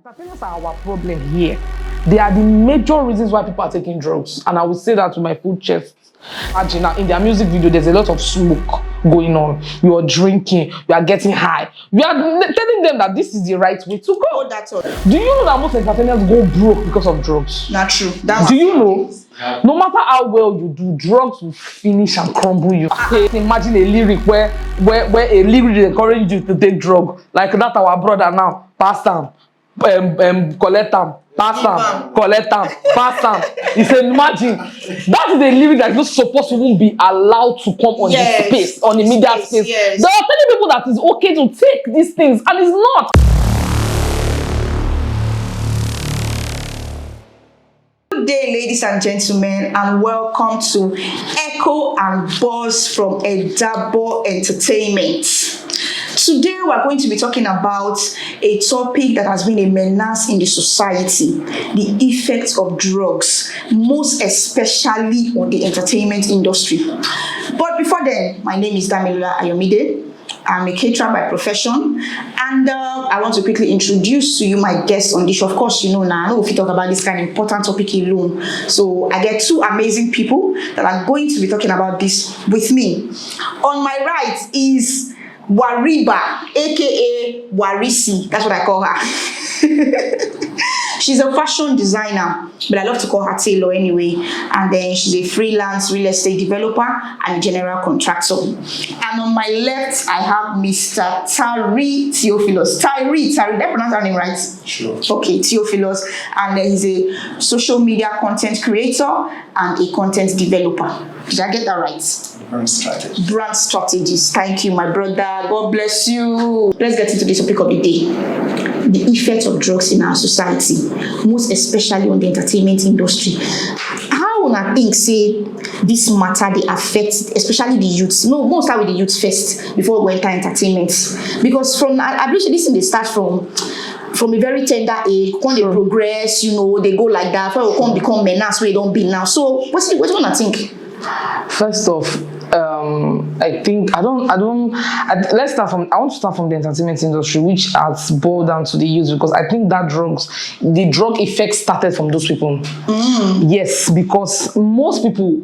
Entertainers are our problem here. They are the major reasons why people are taking drugs. And I will say that with my full chest. Imagine now, in their music video, there's a lot of smoke going on. You are drinking, you are getting high. You are telling them that this is the right way to go. Oh, that's all. Do you know that most entertainers go broke because of drugs? Not true. Do you know? No matter how well you do, drugs will finish and crumble you. Imagine a lyric where a lyric encourages you to take drug. Like that our brother now, pass them, collect them, pass them, collect them, pass them. He said, imagine. That is a lyric that is not supposed to even be allowed to come on the space, on the media space. Yes. There are many people that it's okay to take these things, and it's not. Good day, ladies and gentlemen, and welcome to Echo and Buzz from Edabo Entertainment. Today, we're going to be talking about a topic that has been a menace in the society, the effects of drugs, most especially on the entertainment industry. But before then, my name is Damilola Ayomide. I'm a caterer by profession, and I want to quickly introduce to you my guests on this. Of course, you know now, I know if you talk about this kind of important topic alone. So I get two amazing people that are going to be talking about this with me. On my right is Wariba, aka Warisi. That's what I call her. She's a fashion designer, but I love to call her Taylor anyway. And then she's a freelance real estate developer and general contractor. And on my left, I have Mr. Tyree Theophilus. Tyree, did I pronounce her name right? Sure. Okay, Theophilus. And then he's a social media content creator and a content developer. Did I get that right? Brand strategy. Brand strategies. Thank you, my brother. God bless you. Let's get into the topic of the day. The effect of drugs in our society, most especially on the entertainment industry. How will I think, say, this matter, they affect, especially the youths? No, we'll start with the youth first before we enter entertainment. Because I believe this thing they start from a very tender age, when they progress, you know, they go like that, before they come become menace where they don't be now. So, what do you want to think? First off, I think let's start from. I want to start from the entertainment industry, which has boiled down to the youth, because I think that the drug effect started from those people. Yes, because most people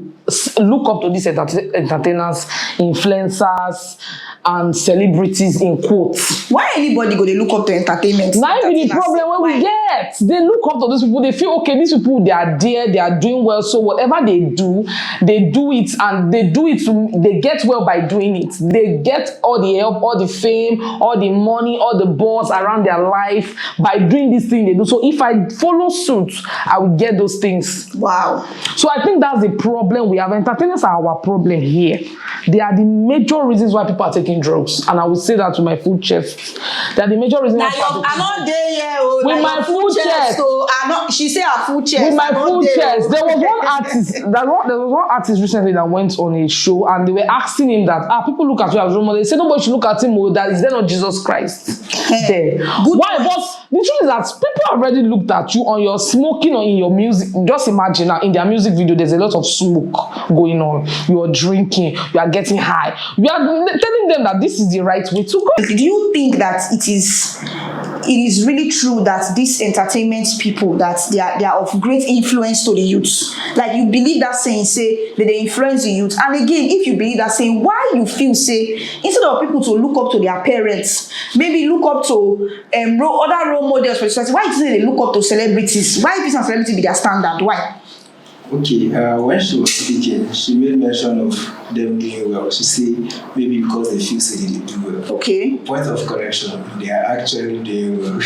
look up to these entertainers, influencers, and celebrities in quotes. Why anybody go they look up to entertainment? Now be the problem when we get. They look up to those people. They feel okay. These people, they are there. They are doing well. So whatever they do it, and they do it. They get well by doing it. They get all the help, all the fame, all the money, all the buzz around their life by doing this thing they do. So if I follow suit, I will get those things. Wow. So I think that's the problem we have. Entertainers are our problem here. They are the major reasons why people are taking drugs, and I will say that with my full chest. They are the major reasons why people I'm not there yet. With my full chest. So I'm not. She said her full chest. With my full chest. There was one artist. There was one artist recently that went on a show, and they were asking him that people look at you as role model. They said nobody should look at him. That is there not Jesus Christ there? Why? But the truth is that people have already looked at you on your smoking or in your music. Just imagine now, in their music video, there's a lot of smoke going on. You are drinking. You are getting high. You are telling them that this is the right way to go. Do you think that it is really true that these entertainment people, that they are of great influence to the youth? Like, you believe that saying, say that they influence the youth? And again, if you believe that saying, why you feel, say, instead of people to look up to their parents, maybe look up to other role models for society, why do they look up to celebrities? Why is celebrity be their standard? Why? Okay, when she was speaking, she made mention of them doing well. She said maybe because they feel say they do well. Okay. Point of correction, they are actually doing well.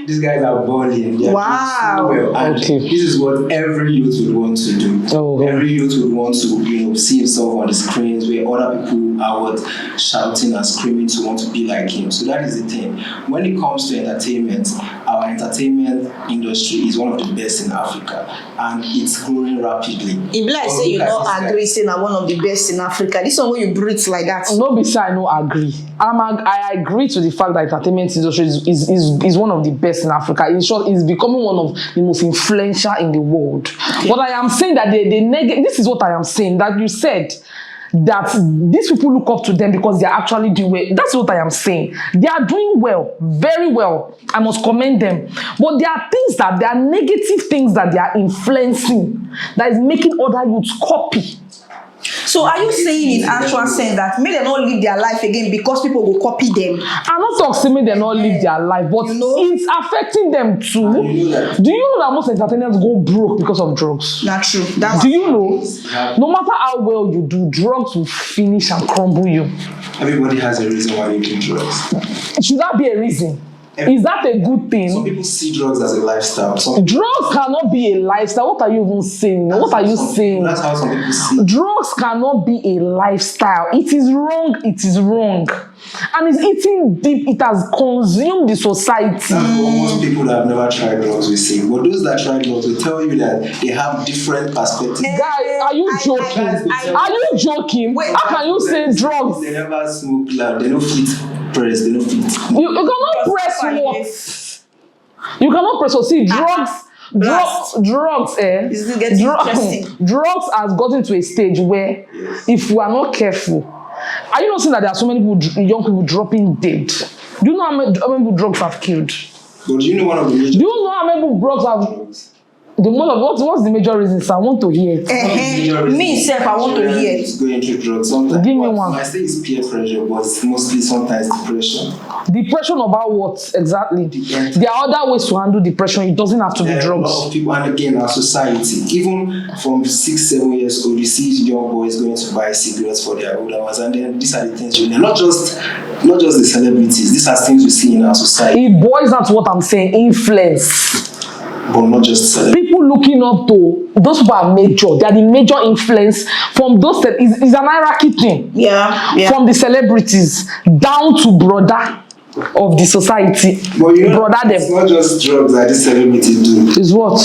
These guys are balling. They are wow. doing so well. And this is what every youth would want to do. Every youth would want to, see himself on the screens where other people are shouting and screaming to want to be like him. So that is the thing. When it comes to entertainment, our entertainment industry is one of the best in Africa, and it's growing rapidly. If like say you don't agree, say na one of the best in Africa, this one where you breathe like that. No, be say I no agree. I agree to the fact that entertainment industry is one of the best in Africa. In short, it's becoming one of the most influential in the world. Okay. What I am saying that this is what I am saying, that you said that these people look up to them because they are actually doing well. That's what I am saying. They are doing well, very well. I must commend them. But there are things that, there are negative things that they are influencing that is making other youths copy. So are you saying in actual sense that may they not live their life again because people will copy them? I'm not talking may they not live their life, but it's affecting them too. Do you know that most entertainers go broke because of drugs? Not true. Do you know? No matter how well you do, drugs will finish and crumble you. Everybody has a reason why they do drugs. Should that be a reason? Is that a good thing? Some people see drugs as a lifestyle. Drugs cannot be a lifestyle. What are you even saying? What are you saying? That's how some people see. Drugs cannot be a lifestyle. It is wrong. It is wrong. And it's eating deep. It has consumed the society. That's what most people that have never tried drugs will say. But those that try drugs will tell you that they have different perspectives. Guys, are you joking? Are you joking? Wait, how can you say drugs? They never smoke loud. They don't fit press. They don't fit. You cannot press what? You cannot press. So see, drugs has gotten to a stage where if we are not careful, are you not seeing that there are so many people, young people dropping dead? Do you know how many people drugs have killed? But do you know one of the major? Do you know how many people drugs have? What's the major reasons? I want to hear it. Me self, I want to hear it. Going through drugs sometimes. Give me one. I say it's peer pressure, but it's mostly sometimes depression. Depression about what exactly? There are other ways to handle depression. It doesn't have to be drugs. A lot of people, and again, our society, even from 6-7 years old, you see young boys going to buy cigarettes for their older ones, and then these are the things. Not just the celebrities. These are things we see in our society. It boils down to what I'm saying: influence. But not just celebrities. People looking up to those who are major. They are the major influence from those. It's an hierarchy thing. Yeah. From the celebrities down to brother of the society. But you know, brother it's them. not just drugs that these celebrities do. Is what?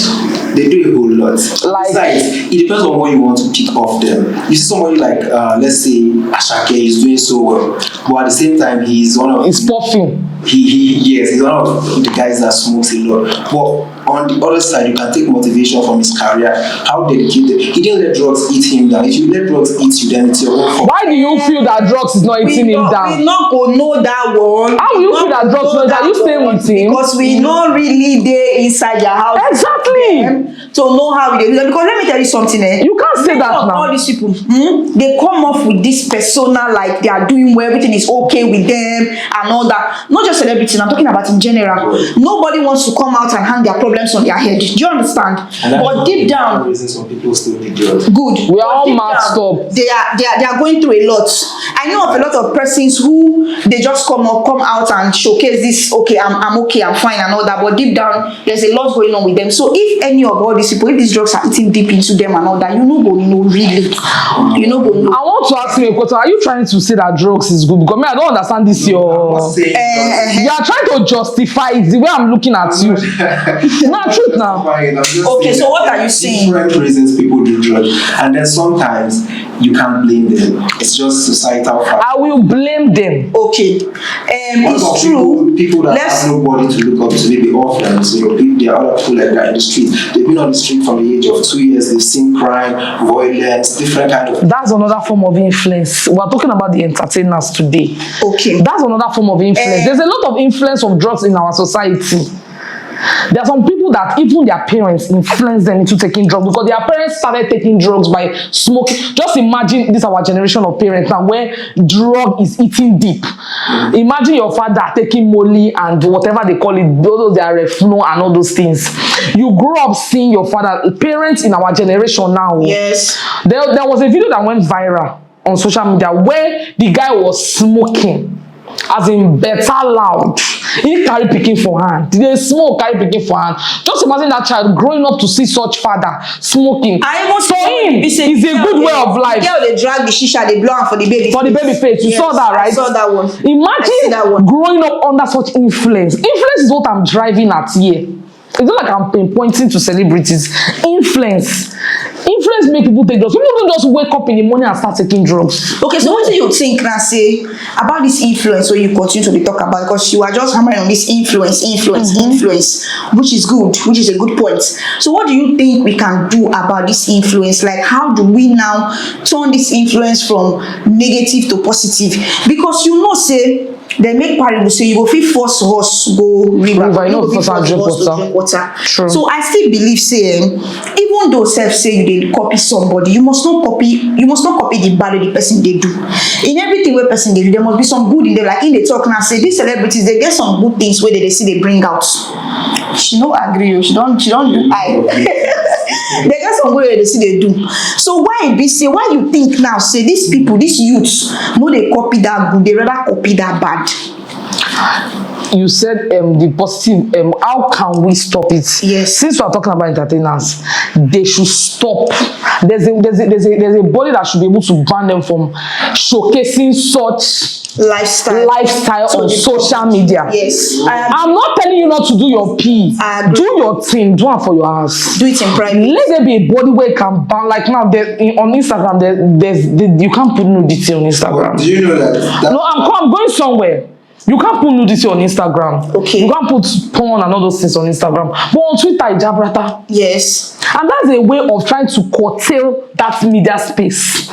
They do a whole lot. Like, besides, it depends on what you want to pick off them. You see somebody like, let's say, Ashake is doing so well, but at the same time, he's one of. He's puffing. Yes, he's one of the guys that smokes a lot. But on the other side, you can take motivation from his career. How dedicated. He didn't let drugs eat him down. If you let drugs eat you, then it's your own fault. Why do you feel that drugs is not eating him down? We not go know that one. How do you feel that drugs is not? Are you staying with him? Because we not really there inside your house. Exactly. To know how we do. Because let me tell you something. You can't say that now. All these people, they come off with this persona like they are doing well, everything is okay with them and all that. Not just celebrities, I'm talking about in general. Nobody wants to come out and hang their problems on their head. Do you understand? But deep down, some people still do drugs. good. We are all masked up. They are going through a lot. I know of a lot of persons who they just come out and showcase this. Okay, I'm okay, I'm fine and all that. But deep down, there's a lot going on with them. So if any of all these people, if these drugs are eating deep into them and all that, you know, go know really. You know, go know. I want to ask you a question. Are you trying to say that drugs is good? Because I don't understand this. You are trying to justify it the way I'm looking at you. Not truth now. Okay, so what are you saying? Different reasons people do drugs, and then sometimes you can't blame them. It's just societal factor. I will blame them. Okay, it's true. People that have nobody to look up to, maybe orphans, there are other people like that in the street. They've been on the street from the age of 2 years. They've seen crime, violence, different kind of. That's another form of influence. We're talking about the entertainers today. Okay, that's another form of influence. There's a lot of influence of drugs in our society. There are some people that even their parents influence them into taking drugs because their parents started taking drugs by smoking. Just imagine this our generation of parents now where drug is eating deep. Imagine your father taking molly and whatever they call it, those they are refno and all those things. You grow up seeing your father, parents in our generation now. Yes. There was a video that went viral on social media where the guy was smoking. As in better loud. He carry picking for hand. They smoke, carry picking for hand. Just imagine that child growing up to see such father smoking. For him, it's a good way of life. The girl they drag the shisha, they blow am for the baby. For the baby face. You saw that, right? I saw that one. Imagine growing up under such influence. Influence is what I'm driving at here. It's not like I'm pinpointing to celebrities. Influence influence make people take drugs. People don't just wake up in the morning and start taking drugs. Okay, so what do you think now, say, about this influence where you continue to be talk about? Because you are just hammering on this influence, which is good, which is a good point. So what do you think we can do about this influence? Like, how do we now turn this influence from negative to positive? Because you know, say, they make parable say you go fit force horse go river, I know, you go fit force horse to drink water. True. So I still believe, say, even though self say you dey copy somebody, you must not copy the bad of the person they do. In everything where person they do, there must be some good in there. Like in the talk now, say these celebrities they get some good things where they see they bring out. She no agree, she don't do I. They get some good where they see they do. So why be say, why you think now say these people, these youths, no they copy that good, they rather copy that bad? You said the positive. How can we stop it? Yes. Since we are talking about entertainers, they should stop. There's a body that should be able to ban them from showcasing such lifestyle on social media. Yes. I'm not telling you not to do your P. Do your thing. Do it for your house. Do it in private. Let there be a body where it can ban. Like now, on Instagram, you can't put nudity on Instagram. Do you know that? No, I'm going somewhere. You can't put nudity on Instagram. Okay. You can't put porn and all those things on Instagram. But on Twitter, Ijabrata. Yes. And that's a way of trying to curtail that media space.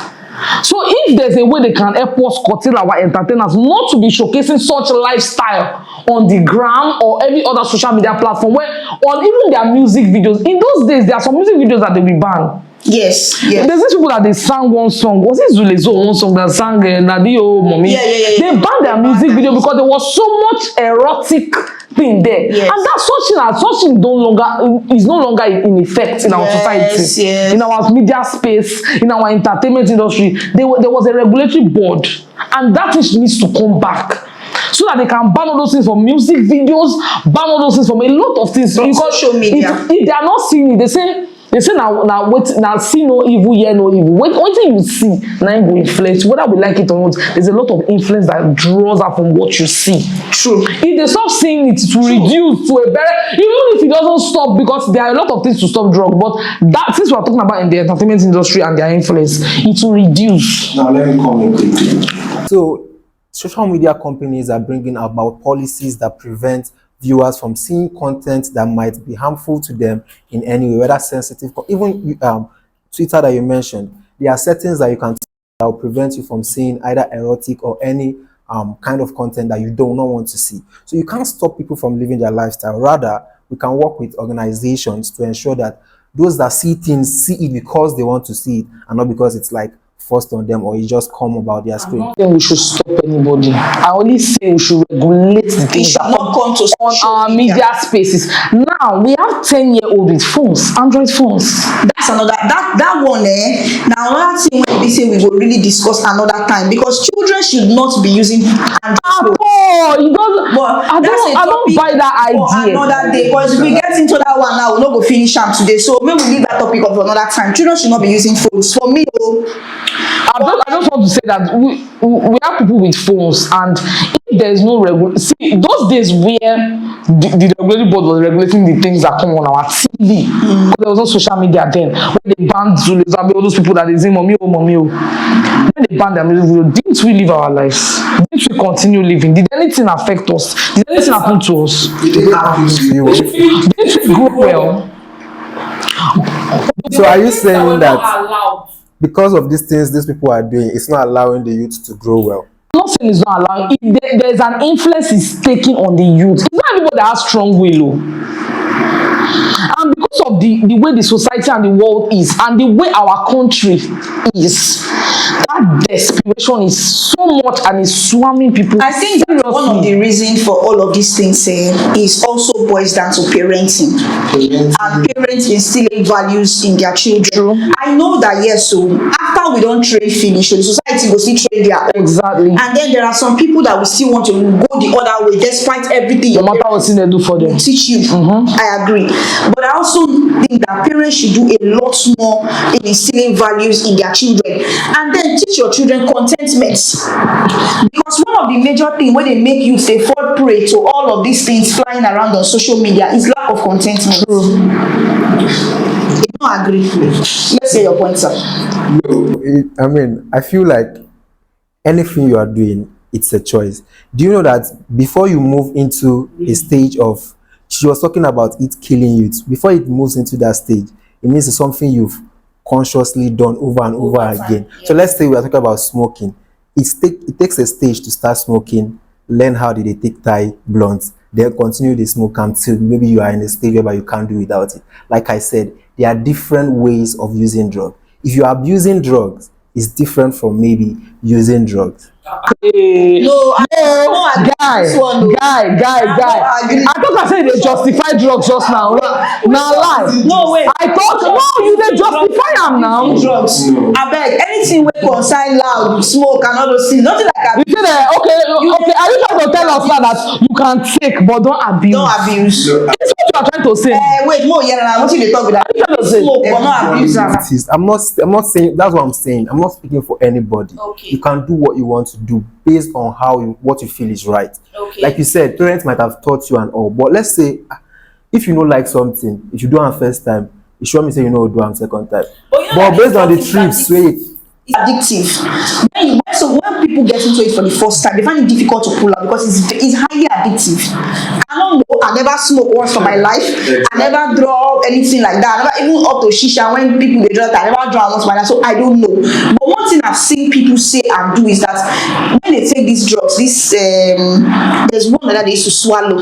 So if there's a way they can help us curtail our entertainers not to be showcasing such lifestyle on the gram or every other social media platform, where on even their music videos, in those days, there are some music videos that they will ban. Yes. There's these people that they sang one song. Was it Zulezo one song that sang Nadio Mommy? Yeah. They banned their music video because there was so much erotic thing there. Yes. And that such thing is no longer in effect in our society. Yes. In our media space, in our entertainment industry. There was a regulatory board, and that needs to come back, so that they can ban all those things from music videos, ban all those things from a lot of things. From social media. If they are not seeing it, they say now see no evil, hear no evil. What you see now go influence, whether we like it or not. There's a lot of influence that draws out from what you see. True. If they stop seeing it to reduce to a better, even if it doesn't stop, because there are a lot of things to stop drug, but that since we're talking about in the entertainment industry and their influence, it will reduce. Now let me come in quickly. So social media companies are bringing about policies that prevent viewers from seeing content that might be harmful to them in any way, whether sensitive, even Twitter that you mentioned. There are settings that you can that will prevent you from seeing either erotic or any kind of content that you do not want to see. So you can't stop people from living their lifestyle. Rather, we can work with organizations to ensure that those that see things see it because they want to see it and not because it's like forced on them or you just come about their screen. Then we should stop anybody. I only say we should regulate the things that not come to on our media spaces. Now we have 10-year-old with phones, Android phones. That's another that one. Now another thing when we say we will really discuss another time, because children should not be using Android. It doesn't. But I don't buy that idea. Another day, because if we get into that one now, we'll not go finish them today. So maybe we leave that topic up for another time. Children should not be using phones. For me, I just want to say that we have people with phones, and if there is no see those days where the regulatory board was regulating the things that come on our TV, there was no social media then. When they banned Zulezo, all those people that they say mommy oh. When they banned their music video, didn't we live our lives? Didn't we continue living? Did anything affect us? Did anything happen to us? Didn't we grow well? So are you saying that because of these things these people are doing, it's not allowing the youth to grow well? I'm not saying it's not allowing. If there's an influence it's taking on the youth. It's not everybody that has strong will. And because of the way the society and the world is, and the way our country is, that desperation is so much and is swarming people. I think that one of the reasons for all of these things is also boils down to parenting. And parents instilling values in their children. True. I know that, yes, so after we don't train finish, so the society will still train their own. Exactly. And then there are some people that will still want to go the other way despite everything. No matter what they do for them. Teach you. I agree. But I also think that parents should do a lot more in instilling values in their children. And then teach your children contentment. Because one of the major things when they make you say fall prey to all of these things flying around on social media is lack of contentment. You don't agree? Let's say your point, sir. I mean, I feel like anything you are doing, it's a choice. Do you know that before you move into a stage of, she was talking about it killing you, before it moves into that stage, it means it's something you've consciously done over and over again. So let's say we are talking about smoking. It takes a stage to start smoking, learn how did they take Thai blunts, then continue the smoke until maybe you are in a stage where you can't do without it. Like I said, there are different ways of using drugs. If you are abusing drugs, it's different from maybe using drugs. Guy. I thought I said they justify drugs just now. Now lie. No, wait. I thought you they justify them now. Drugs. I beg, anything we concern loud, smoke and all those things, nothing like that. You say that, okay. Are you trying to tell us now that you can take but don't abuse? Don't abuse. It's what you are trying to say. Wait, more yeah, what you talk about? Smoke but not abuse. I'm not saying that's what I'm saying. I'm not speaking for anybody. Okay. You can do what you want to do based on what you feel is right. Okay. Like you said, parents might have taught you and all, but let's say if you don't like something, if you do it first time, you show me say you know do it second time. But based on the trips, wait. It's addictive. When people get into it for the first time, they find it difficult to pull out because it's highly addictive. I don't know. I never smoked once for my life. I never draw anything like that. I never even up to shisha when people they draw. I never draw once for my life, so I don't know. But one thing I've seen people say and do is that when they take these drugs, there's one that they used to swallow,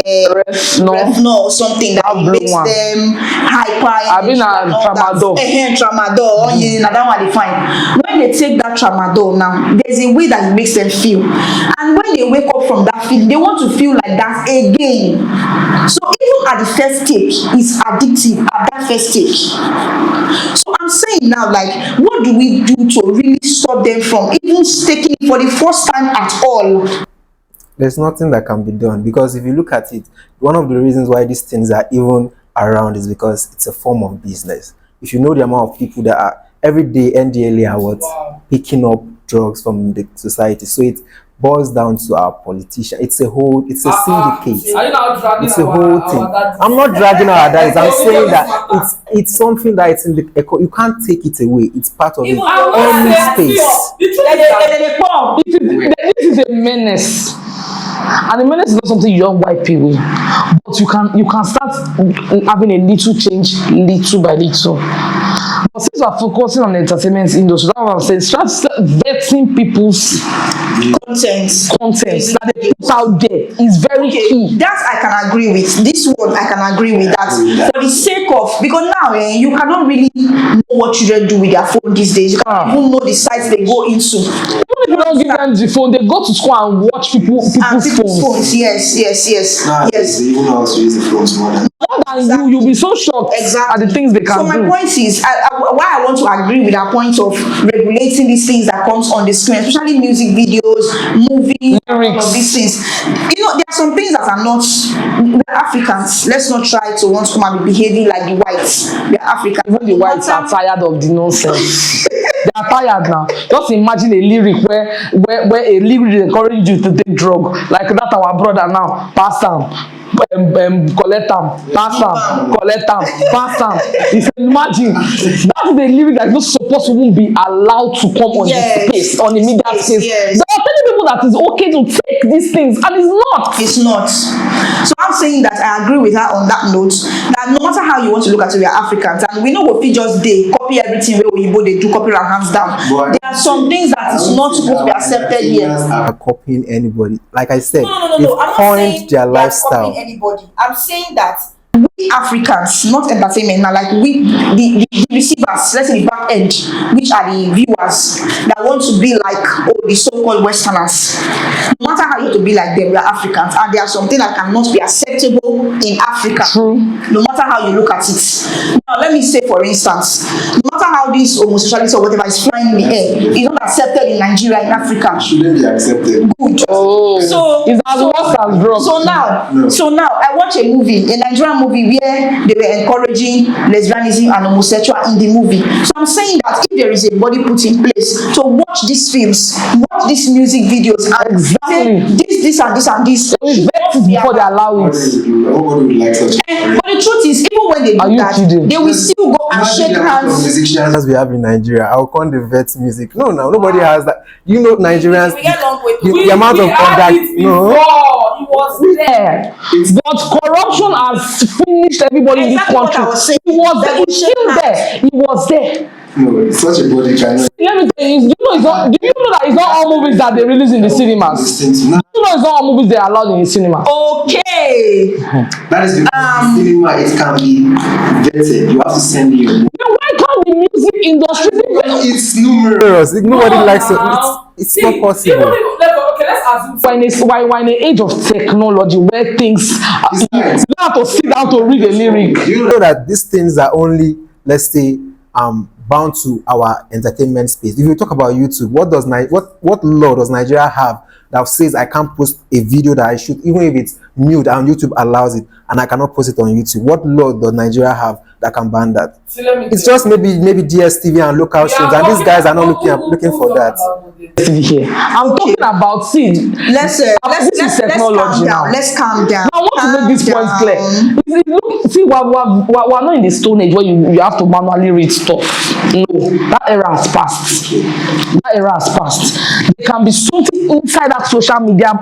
Refno or something that makes them hyper. I've been a tramadol. Tramadol. That one they find. When they take that tramadol now, there's a way that it makes them feel, and when they wake up from that feeling, they want to feel like that again. So even at the first stage, it's addictive at that first stage. So I'm saying now, like, what do we do to really stop them from even taking it for the first time at all? There's nothing that can be done, because if you look at it, one of the reasons why these things are even around is because it's a form of business. If you know the amount of people that are every day NDLA are picking up drugs from the society, so it boils down to our politicians. It's a syndicate. It's a whole thing. I'm not dragging our dads. I'm saying that it's something that it's in the echo. You can't take it away. It's part of any space. This is a menace. And the menace is not something you don't wipe away, but you can start having a little change, little by little. But since we're focusing on the entertainment industry, that's what I'm saying. Start vetting people's content that they put out there is very key. That I can agree with. This one I can agree with that. For the sake of, because now you cannot really know what children do with their phone these days. You can't even know the sites they go into. Even if you don't give them the phone, they go to school and watch people's phones. Yes. They even know how to use the phones more than You'll be so shocked at the things they can do. So my point is, why I want to agree with our point of regulating these things that comes on the screen, especially music videos, movies, all of these things. You know, there are some things that are not. We're Africans. Let's not try to want to come and be behaving like the whites. We're Africans. Even the whites are tired of the nonsense. They are tired now. Just imagine a lyric where a lyric encourages you to take drug, like that our brother now, pass down. Collect them, pass them, collect them, pass them. Imagine that is the lyric that is not supposed to even be allowed to come on the space, on the media space. There are many people that it's okay to take these things, and it's not. It's not. So I'm saying that I agree with her on that note. That no matter how you want to look at it, we are Africans, and we know what we just copy everything where they do, copy our hands down. But there are some things that is not supposed to be accepted here. Are copying anybody? Like I said, No. they've I'm coined their lifestyle. Anybody. I'm saying that we Africans, not entertainment, now like we the receivers, let's say the back end, which are the viewers that want to be like the so-called Westerners. No matter how you have to be like them, we are Africans, and there are something that cannot be acceptable in Africa. True. No matter how you look at it. Now let me say, for instance, no matter how this homosexuality or whatever is flying in the air, it's not accepted in Nigeria, in Africa. shouldn't be accepted. Good. So it's as worse as drugs. So now I watch a movie, a Nigerian movie where they were encouraging lesbianism and homosexual in the movie. So I'm saying that if there is a body put in place to watch these films, watch these music videos, and say this and this and this, before they allow it. Nobody would like such. when they Are do you that, kidding? they will still go and Imagine shake the amount of hands. musicians. As we have in Nigeria, I'll call the vet music. No, nobody has that. You know, Nigerians. We get long way to The, go. the amount of contact. No. It was there. But corruption has finished everybody in this Exactly what country. I was saying. It was That there. It was shake still there. It was there. No, such a body cannot Let me tell you, do you know that it's not all movies that they release in the cinemas? listen to. Do you know it's not all movies they are allowed in the cinema? Okay. That is because the cinema, it can be vetted. You have to send in your movie. Then why can't the music industry be It's numerous. Nobody likes it. now. It's See, not possible. Even if, okay, let's assume. we're in an age of technology where things It's you nice. don't have to sit down to read a lyric. You You know that these things are only, let's say, bound to our entertainment space. If you talk about YouTube, what law does Nigeria have that says I can't post a video that I shoot, even if it's nude and YouTube allows it, and I cannot post it on YouTube? What law does Nigeria have that can ban that? See, let me It's tell just maybe DSTV and local streams, and these guys are not looking for that. Here. I'm talking about Let's calm technology now. down. Let's calm down. I want to make this point clear. See, we're not in the stone age where you have to manually read stuff. No, that era has passed. That era has passed. There can be something inside that social media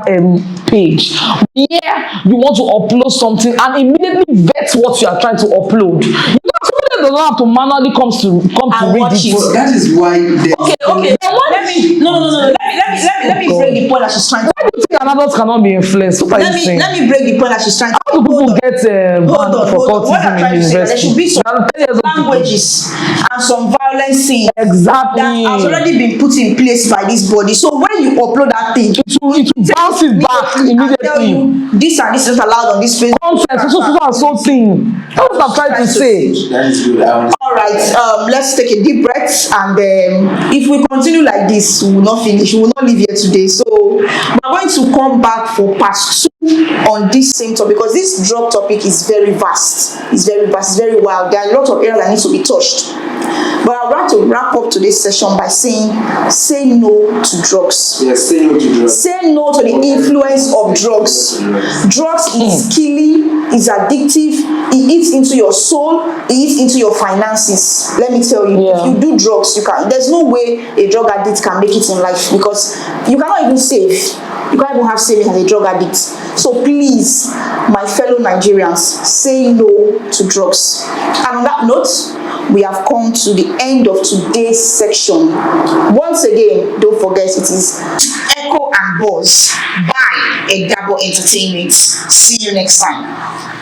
page where you want to upload something and immediately vet what you are trying to upload. You don't have to manually come to read watch it. But that is why Okay. Let me let me break the point that she's trying to. Why do you think an adult cannot be influenced? What are you saying? Let me break the point that she's trying to. How do people get Hold banned on. for What I'm cultism trying in to say, there should university? be some Now, 10 years old people- languages and some violent scenes Exactly. that has already been put in place by this body. So when you upload that thing, It will bounce it back and tell immediately. you this and this is not allowed on this space. Content, so thing. That's what I'm trying to say. that is good. I understand. All right, let's take a deep breath, and if we continue like this, we will not finish. We will not leave here today. So we're going to come back for part 2 on this same topic, because this drug topic is very vast. It's very vast. It's very wild. There are a lot of areas that need to be touched. But I'd like to wrap up today's session by saying, say no to drugs. Yes, say no to drugs. Say no to the influence of drugs. Drugs is killing, is addictive, it eats into your soul, it eats into your finances. Let me tell you, Yeah. if you do drugs, there's no way a drug addict can make it in life, because you cannot even save. You can't even have savings as a drug addict. So please, my fellow Nigerians, say no to drugs. And on that note, we have come to the end of today's section. Once again, don't forget, it is Echo and Buzz by Edabo Entertainment. See you next time.